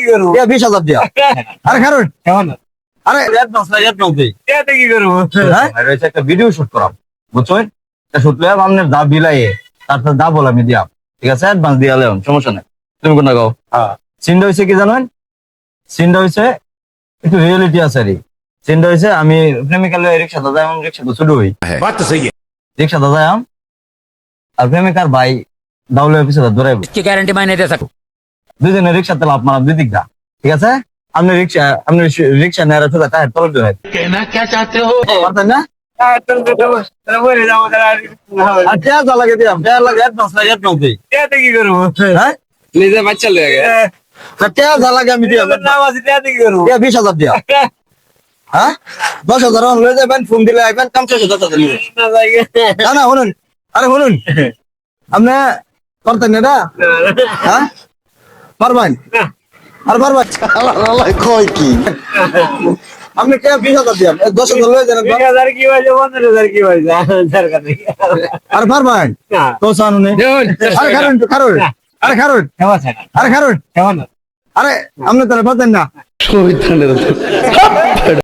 কি করবো? 20,000 দিয়া। আরে কারণ কেমন? আরে অ্যাডভান্স না অ্যাডভান্স দেই। এতে কি করবো? হ্যাঁ আর হইছে একটা ভিডিও শুট করাম বুঝছেন এটা শুট লইয়া আপনার দা বিলাইয়ে তারপর দা বল আমি দিয়াম ঠিক আছে অ্যাডভান্স দিয়া লেন সমস্যা নাই তুমি কোনটা গাও হ্যাঁ। সিনটা হইছে কি জানেন সিনটা হইছে একটু রিয়েলিটি আছে রে সিনটা হইছে আমি প্রেমিকা লইয়া রিকশা দাদা এমন রিকশা তো শুরু হই बात तो सही है। রিকশা দাদা আম আর প্রেমিকার ভাই দাউলে অফিসে দৌড়াইব इसकी गारंटी मैं नहीं दे सकता। দুইজনের রিকশাতে লাভ মারাম দুই দিক দা ঠিক আছে আপনি রিকশা নেয়ার সোজা টায়ার তলে দিয়ে कहना क्या चाहते हो? পারতেন না বলে যাবো আর টেয়া যা লাগে দিয়াম টেয়া লাগে অ্যাডভান্স না অ্যাডভান্স দেই এতে কি করবো? হ্যাঁ নিজে বাচ্চা লয়ে গে টেয়া যা লাগে আমি দিয়াম নাম আছে এতে কি করবো? 20,000 দিয়া হ্যাঁ 10,000 লয়ে যাবেন ফোন দিলে আইবেন কাম শেষ 10,000 নিবে না যাই গে। না না শুনুন আরে শুনুন আপনি পারতেন না এটা হ্যাঁ পারবেন আর পারবেন কয় কি আপনি কে 20,000 দিয়াম 10,000 লয়ে যান 20,000 কি হয়েছে? 15,000 কি হয়েছে? সরকার থেকে। আর পারবেন না। তো সানুনে দেখুন, আরে কারণ কারণ আরে কারণ কেমন আছে? আরে কারণ কেমন? আরে আপনি তো পারতেন না